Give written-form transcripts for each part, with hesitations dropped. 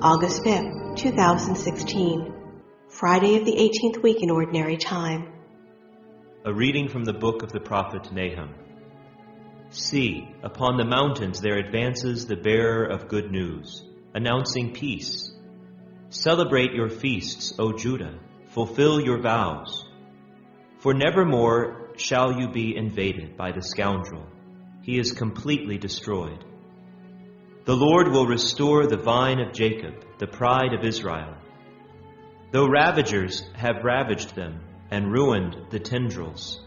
August 5th, 2016, Friday of the 18th week in Ordinary Time. A reading from the book of the prophet Nahum. See, upon the mountains there advances the bearer of good news, announcing peace. Celebrate your feasts, O Judah, fulfill your vows. For nevermore shall you be invaded by the scoundrel. He is completely destroyed. The Lord will restore the vine of Jacob, the pride of Israel. Though ravagers have ravaged them and ruined the tendrils.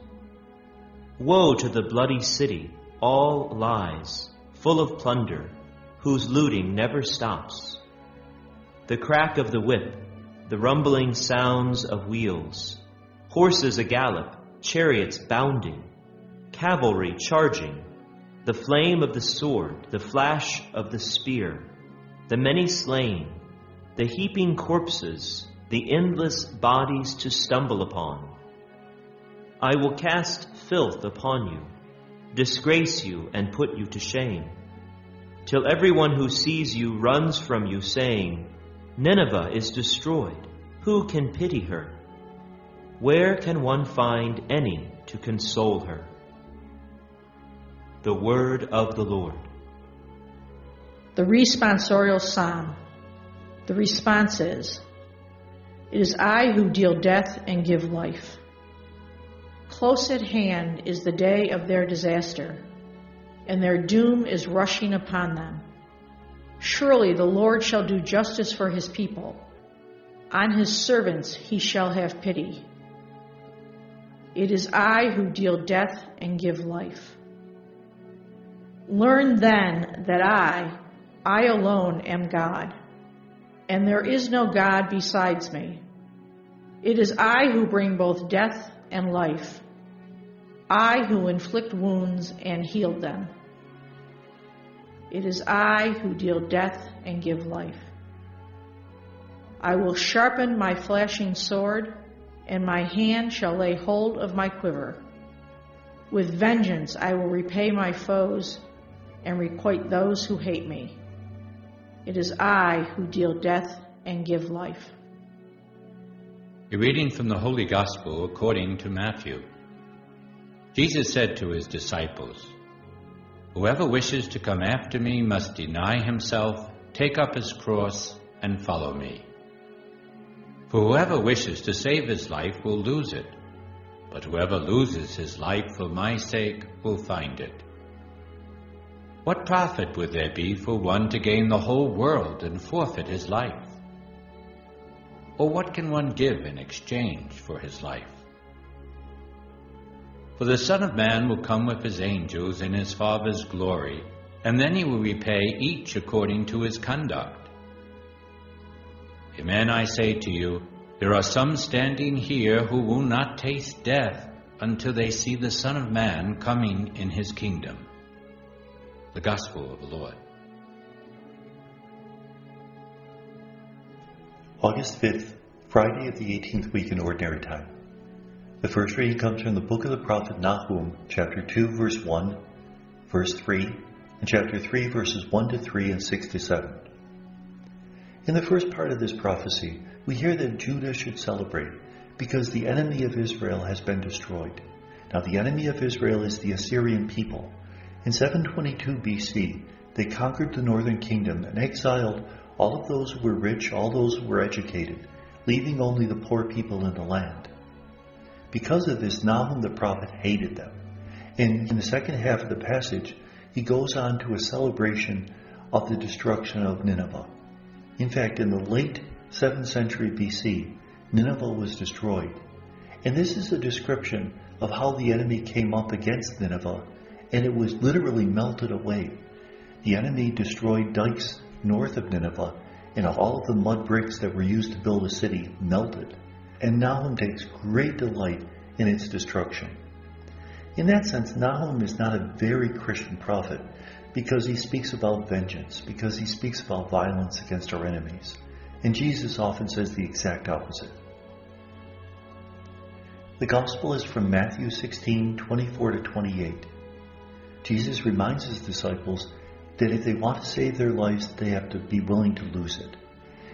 Woe to the bloody city, all lies, full of plunder, whose looting never stops. The crack of the whip, the rumbling sounds of wheels, horses a-gallop, chariots bounding, cavalry charging, the flame of the sword, the flash of the spear, the many slain, the heaping corpses, the endless bodies to stumble upon. I will cast filth upon you, disgrace you and put you to shame, till everyone who sees you runs from you, saying, Nineveh is destroyed. Who can pity her? Where can one find any to console her? The word of the Lord. The responsorial psalm. The response is, It is I who deal death and give life. Close at hand is the day of their disaster, and their doom is rushing upon them. Surely the Lord shall do justice for his people. On his servants he shall have pity. It is I who deal death and give life. Learn then that I alone am God, and there is no God besides me. It is I who bring both death and life, I who inflict wounds and heal them. It is I who deal death and give life. I will sharpen my flashing sword, and my hand shall lay hold of my quiver. With vengeance I will repay my foes and requite those who hate me. It is I who deal death and give life. A reading from the Holy Gospel according to Matthew. Jesus said to his disciples, Whoever wishes to come after me must deny himself, take up his cross, and follow me. For whoever wishes to save his life will lose it, but whoever loses his life for my sake will find it. What profit would there be for one to gain the whole world and forfeit his life? Or what can one give in exchange for his life? For the Son of Man will come with his angels in his Father's glory, and then he will repay each according to his conduct. Amen, I say to you, there are some standing here who will not taste death until they see the Son of Man coming in his kingdom. The Gospel of the Lord. August 5th, Friday of the 18th week in Ordinary Time. The first reading comes from the book of the prophet Nahum, chapter 2, verse 1, verse 3, and chapter 3, verses 1 to 3 and 6 to 7. In the first part of this prophecy, we hear that Judah should celebrate because the enemy of Israel has been destroyed. Now, the enemy of Israel is the Assyrian people. In 722 BC, they conquered the northern kingdom and exiled all of those who were rich, all those who were educated, leaving only the poor people in the land. Because of this, Nahum the prophet hated them. In the second half of the passage, he goes on to a celebration of the destruction of Nineveh. In fact, in the late 7th century BC, Nineveh was destroyed. And this is a description of how the enemy came up against Nineveh, and it was literally melted away. The enemy destroyed dikes north of Nineveh, and all of the mud bricks that were used to build a city melted. And Nahum takes great delight in its destruction. In that sense, Nahum is not a very Christian prophet because he speaks about vengeance, because he speaks about violence against our enemies. And Jesus often says the exact opposite. The Gospel is from Matthew 16, 24 to 28. Jesus reminds his disciples that if they want to save their lives, they have to be willing to lose it.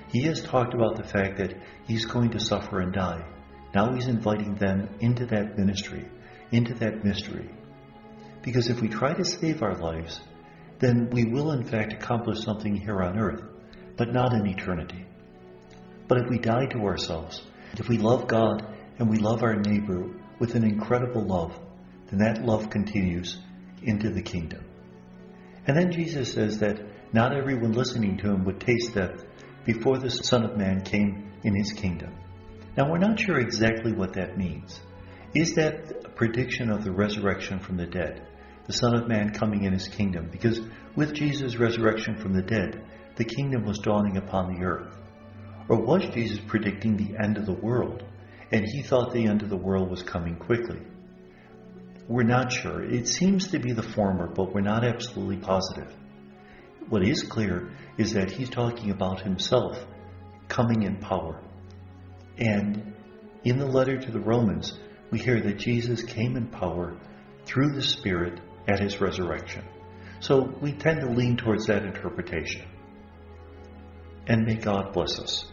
He has talked about the fact that he's going to suffer and die. Now he's inviting them into that ministry, into that mystery. Because if we try to save our lives, then we will in fact accomplish something here on earth, but not in eternity. But if we die to ourselves, if we love God and we love our neighbor with an incredible love, then that love continues into the kingdom. And then Jesus says that not everyone listening to him would taste death before the Son of Man came in his kingdom. Now we're not sure exactly what that means. Is that a prediction of the resurrection from the dead, the Son of Man coming in his kingdom? Because with Jesus' resurrection from the dead, the kingdom was dawning upon the earth. Or was Jesus predicting the end of the world, and he thought the end of the world was coming quickly? We're not sure. It seems to be the former, but we're not absolutely positive. What is clear is that he's talking about himself coming in power. And in the letter to the Romans, we hear that Jesus came in power through the Spirit at his resurrection. So we tend to lean towards that interpretation. And may God bless us.